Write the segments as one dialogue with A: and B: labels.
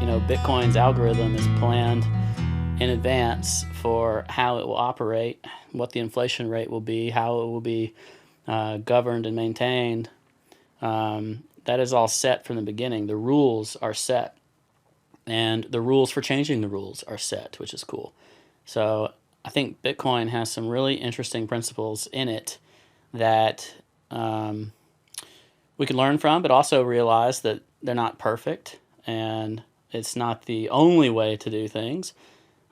A: Bitcoin's algorithm is planned in advance for how it will operate, what the inflation rate will be, how it will be governed and maintained. That is all set from the beginning. The rules are set, and the rules for changing the rules are set, which is cool. So I think Bitcoin has some really interesting principles in it that we can learn from, but also realize that they're not perfect, and it's not the only way to do things.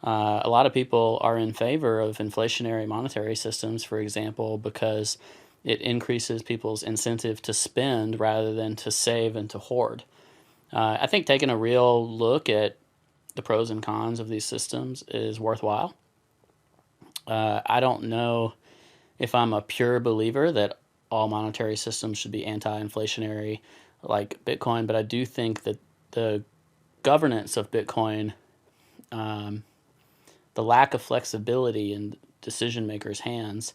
A: A lot of people are in favor of inflationary monetary systems, for example, because it increases people's incentive to spend rather than to save and to hoard. I think taking a real look at the pros and cons of these systems is worthwhile. I don't know if I'm a pure believer that all monetary systems should be anti-inflationary like Bitcoin, but I do think that the governance of Bitcoin, the lack of flexibility in decision makers' hands,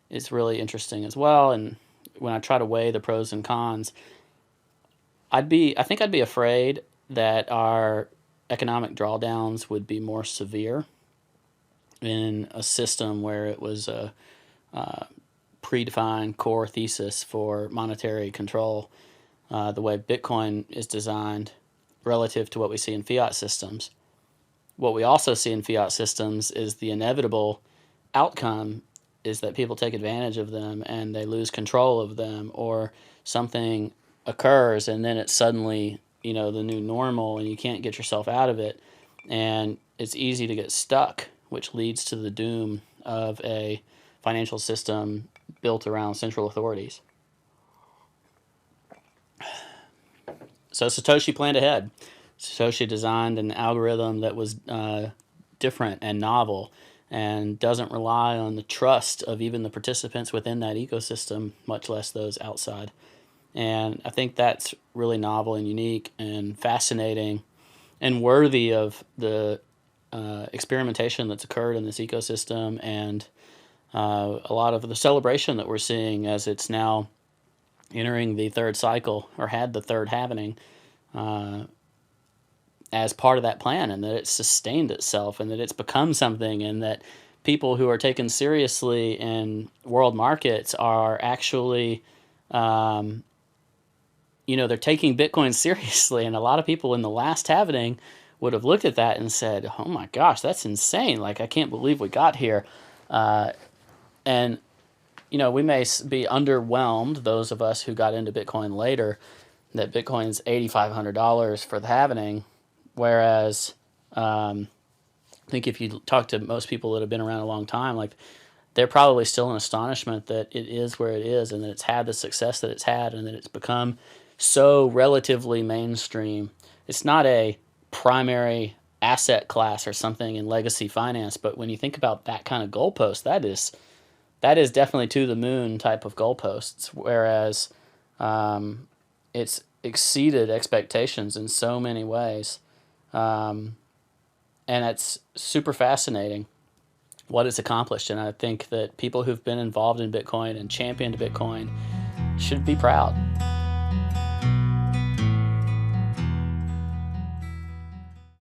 A: is really interesting as well. And when I try to weigh the pros and cons, I think I'd be afraid that our economic drawdowns would be more severe in a system where it was a predefined core thesis for monetary control, the way Bitcoin is designed relative to what we see in fiat systems. What we also see in fiat systems is the inevitable outcome is that people take advantage of them and they lose control of them, or something occurs and then it's suddenly, the new normal and you can't get yourself out of it. And it's easy to get stuck, which leads to the doom of a financial system built around central authorities. So Satoshi planned ahead. Satoshi designed an algorithm that was different and novel and doesn't rely on the trust of even the participants within that ecosystem, much less those outside. And I think that's really novel and unique and fascinating and worthy of the experimentation that's occurred in this ecosystem, and a lot of the celebration that we're seeing as it's now entering the third cycle, or had the third halvening, as part of that plan, and that it's sustained itself and that it's become something, and that people who are taken seriously in world markets are actually, they're taking Bitcoin seriously. And a lot of people in the last halvening would have looked at that and said, oh my gosh, that's insane. Like, I can't believe we got here. And we may be underwhelmed, those of us who got into Bitcoin later, that Bitcoin's $8,500 for the halvening. Whereas I think if you talk to most people that have been around a long time, like, they're probably still in astonishment that it is where it is, and that it's had the success that it's had, and that it's become so relatively mainstream. It's not a primary asset class or something in legacy finance, but when you think about that kind of goalpost, that is definitely to the moon type of goalposts. Whereas it's exceeded expectations in so many ways. And it's super fascinating what it's accomplished. And I think that people who've been involved in Bitcoin and championed Bitcoin should be proud.